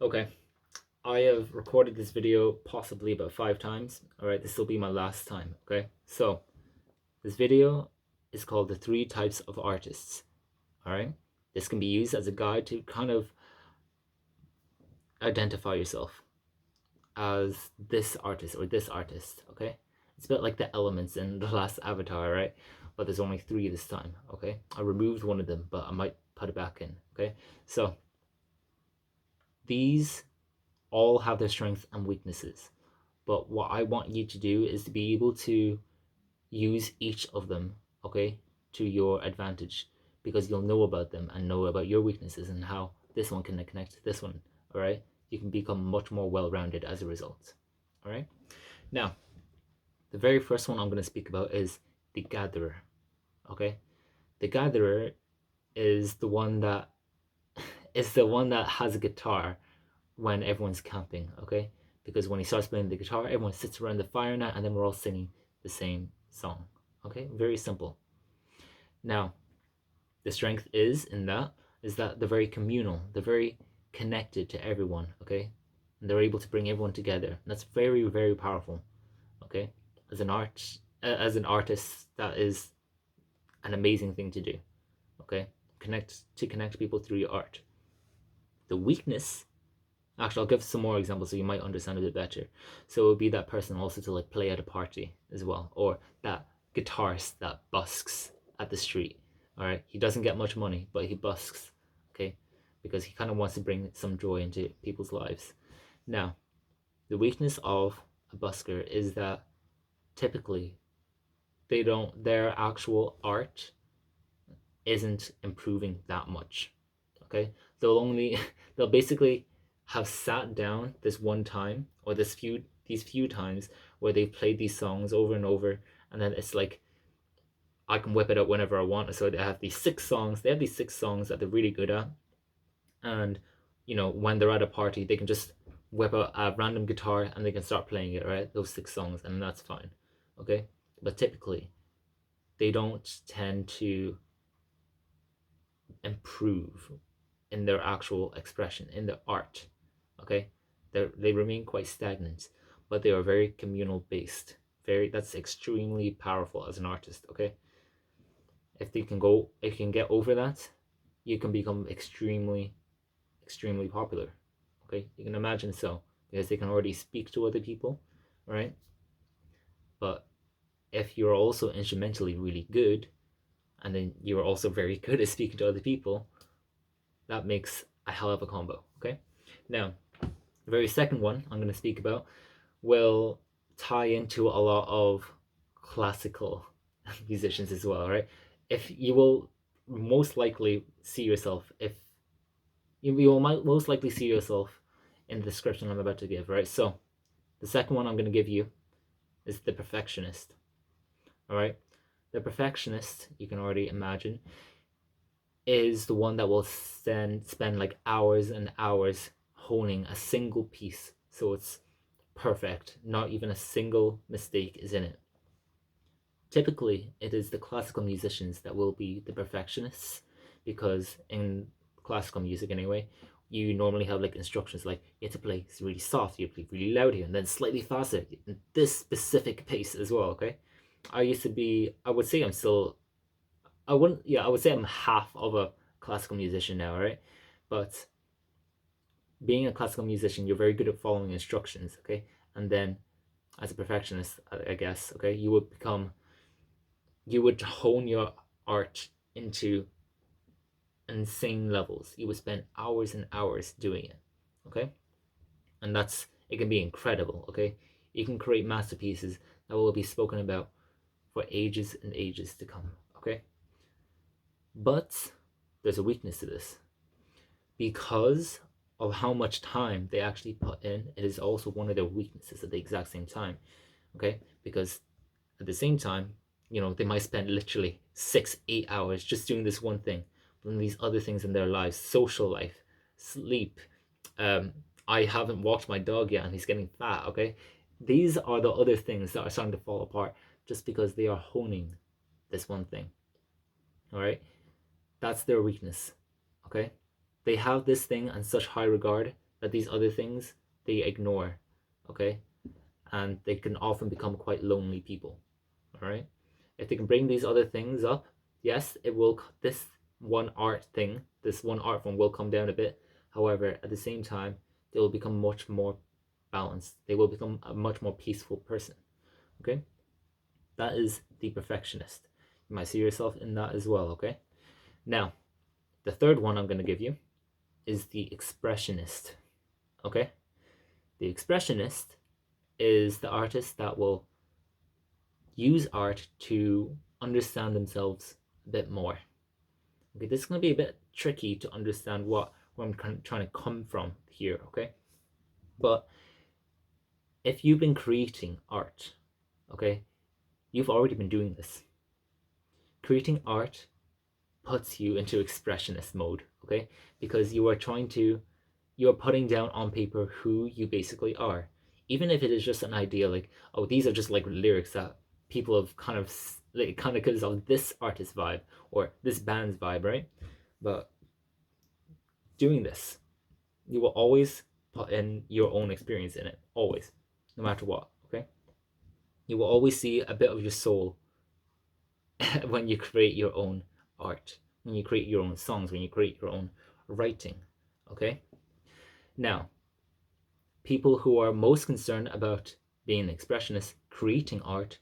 Okay, I have recorded this video possibly about 5 times. All right, this will be my last time. Okay, so this video is called The Three Types of Artists. All right, this can be used as a guide to kind of identify yourself as this artist or this artist. Okay, it's a bit like the elements in the last Avatar, right? But there's only three this time. Okay, I removed one of them, but I might put it back in. Okay, so these all have their strengths and weaknesses. But what I want you to do is to be able to use each of them, okay, to your advantage, because you'll know about them and know about your weaknesses and how this one can connect to this one. All right, you can become much more well-rounded as a result. All right, now the very first one I'm going to speak about is the gatherer. Okay, the gatherer is the one that has a guitar when everyone's camping, okay? Because when he starts playing the guitar, everyone sits around the fire now, and then we're all singing the same song, okay? Very simple. Now, the strength is that they're very communal, they're very connected to everyone, okay? And they're able to bring everyone together. And that's very, very powerful, okay? As an artist, that is an amazing thing to do, okay? Connect people through your art. The weakness, actually, I'll give some more examples so you might understand a bit better. So it would be that person also to like play at a party as well, or that guitarist that busks at the street. All right, he doesn't get much money, but he busks, okay, because he kind of wants to bring some joy into people's lives. Now, the weakness of a busker is that typically their actual art isn't improving that much. Okay, they'll only they'll basically have sat down this one time or these few times where they've played these songs over and over, and then it's like I can whip it out whenever I want. So they have these six songs that they're really good at, and when they're at a party they can just whip out a random guitar and they can start playing it, right, those six songs, and that's fine. Okay, but typically they don't tend to improve in their actual expression, in their art. Okay, they remain quite stagnant, but they are very communal based. That's extremely powerful as an artist. Okay, if you can get over that, you can become extremely, extremely popular. Okay, you can imagine so because they can already speak to other people, right? But if you're also instrumentally really good, and then you're also very good at speaking to other people, that makes a hell of a combo. Okay, now the very second one I'm going to speak about will tie into a lot of classical musicians as well, right? If you will most likely see yourself, if you will most likely see yourself in the description I'm about to give, right? So the second one I'm going to give you is the perfectionist. All right, the perfectionist, you can already imagine, is the one that will spend like hours and hours honing a single piece so it's perfect, not even a single mistake is in it. Typically, it is the classical musicians that will be the perfectionists, because in classical music anyway, you normally have like instructions like you have to play really soft, you have to play really loud here, and then slightly faster in this specific pace as well. Okay, I would say I'm still I wouldn't. Yeah, I would say I'm half of a classical musician now, right? But being a classical musician, you're very good at following instructions, okay? And then, as a perfectionist, I guess, okay, you would hone your art into insane levels. You would spend hours and hours doing it, okay? And it can be incredible, okay? You can create masterpieces that will be spoken about for ages and ages to come, okay? But there's a weakness to this. Because of how much time they actually put in, it is also one of their weaknesses at the exact same time. Okay, because at the same time, they might spend literally 6 8 hours just doing this one thing, but then these other things in their lives, social life, sleep, um I haven't walked my dog yet and he's getting fat. Okay, these are the other things that are starting to fall apart just because they are honing this one thing. All right, that's their weakness. Okay, they have this thing in such high regard that these other things they ignore, okay? And they can often become quite lonely people, all right? If they can bring these other things up, yes, it will, this one art thing, this one art form will come down a bit. However, at the same time, they will become much more balanced. They will become a much more peaceful person, okay? That is the perfectionist. You might see yourself in that as well, okay? Now, the third one I'm going to give you is the expressionist, okay? The expressionist is the artist that will use art to understand themselves a bit more. Okay, this is going to be a bit tricky to understand where I'm trying to come from here, okay? But if you've been creating art, okay, you've already been doing this. Creating art puts you into expressionist mode, okay? Because you are putting down on paper who you basically are. Even if it is just an idea like, oh, these are just like lyrics that people have kind of like kind of because of this artist vibe or this band's vibe, right? But doing this, you will always put in your own experience in it, always, no matter what, okay? You will always see a bit of your soul when you create your own art, when you create your own songs, when you create your own writing, okay? Now, people who are most concerned about being an expressionist, creating art,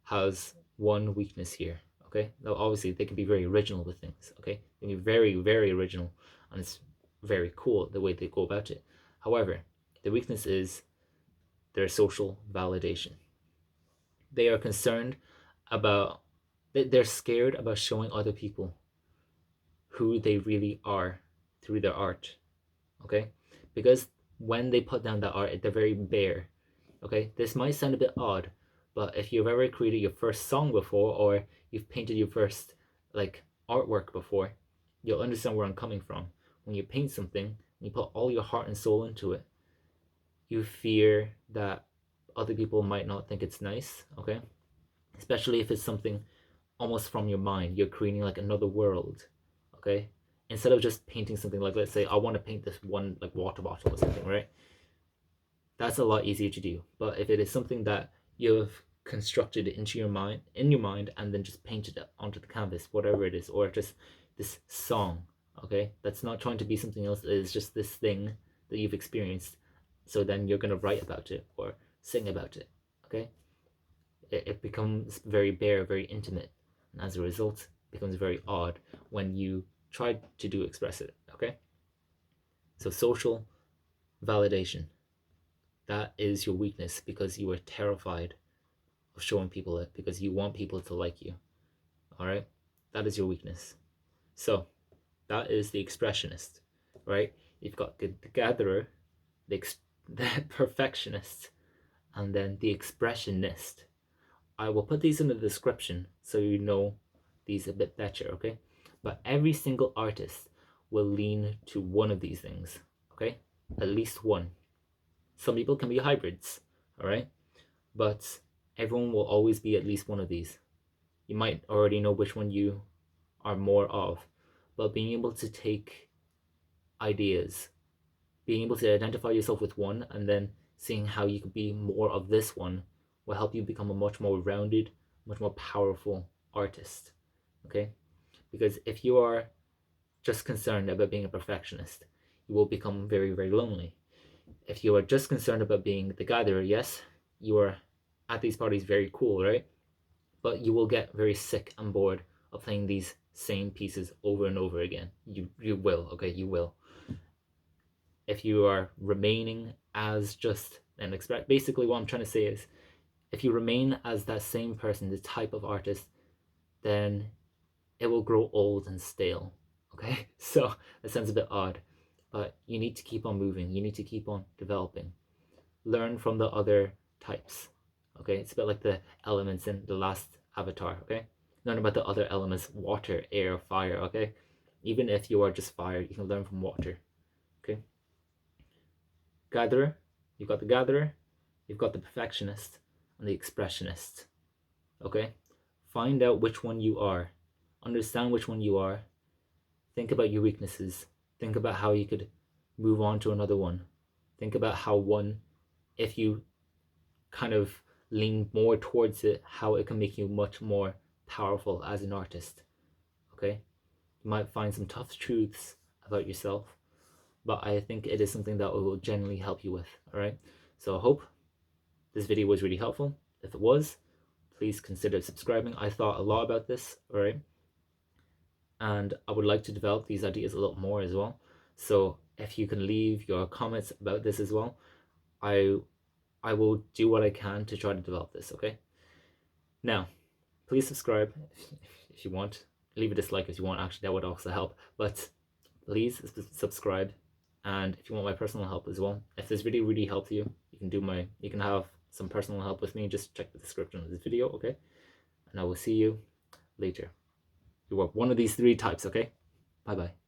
has one weakness here, okay? Now, obviously, they can be very original with things, okay? They can be very, very original, and it's very cool the way they go about it. However, the weakness is their social validation. They are concerned about, they're scared about showing other people who they really are through their art, okay? Because when they put down that art, they're very bare, okay? This might sound a bit odd, but if you've ever created your first song before or you've painted your first like artwork before, you'll understand where I'm coming from. When you paint something and you put all your heart and soul into it, you fear that other people might not think it's nice, okay? Especially if it's something almost from your mind. You're creating like another world, okay? Instead of just painting something like, let's say I want to paint this one like water bottle or something, right? That's a lot easier to do. But if it is something that you've constructed into your mind, in your mind, and then just painted it onto the canvas, whatever it is, or just this song, okay, that's not trying to be something else, it is just this thing that you've experienced. So then you're gonna write about it or sing about it, okay? It becomes very bare, very intimate, and as a result, it becomes very odd when you try to do express it, okay? So social validation, that is your weakness because you are terrified of showing people it because you want people to like you. All right, that is your weakness. So that is the expressionist, right? You've got the gatherer, the perfectionist, and then the expressionist. I will put these in the description so you know these a bit better, okay? But every single artist will lean to one of these things, okay? At least one. Some people can be hybrids, all right? But everyone will always be at least one of these. You might already know which one you are more of, but being able to take ideas, being able to identify yourself with one, and then seeing how you could be more of this one will help you become a much more rounded, much more powerful artist. Okay? Because if you are just concerned about being a perfectionist, you will become very, very lonely. If you are just concerned about being the gatherer, yes, you are at these parties very cool, right? But you will get very sick and bored of playing these same pieces over and over again. You will, okay, you will. If you are remaining as just an expect, basically what I'm trying to say is, if you remain as that same person, the type of artist, then it will grow old and stale. Okay, so that sounds a bit odd, but you need to keep on moving. You need to keep on developing. Learn from the other types. Okay, it's a bit like the elements in the last Avatar. Okay, learn about the other elements: water, air, fire. Okay, even if you are just fire, you can learn from water. Okay, gatherer, you've got the gatherer, you've got the perfectionist, and the expressionist. Okay, find out which one you are, understand which one you are, think about your weaknesses, think about how you could move on to another one, Think about how one, if you kind of lean more towards it, how it can make you much more powerful as an artist. Okay? You might find some tough truths about yourself, but I think it is something that will generally help you with. All right? So I hope this video was really helpful. If it was, please consider subscribing. I thought a lot about this, all right? And I would like to develop these ideas a lot more as well. So if you can leave your comments about this as well, I will do what I can to try to develop this, okay? Now, please subscribe if you want. Leave a dislike if you want, actually, that would also help. But please subscribe. And if you want my personal help as well, if this video really helped you, you can have some personal help with me. Just check the description of this video, okay? And I will see you later. You are one of these 3 types, okay? Bye bye.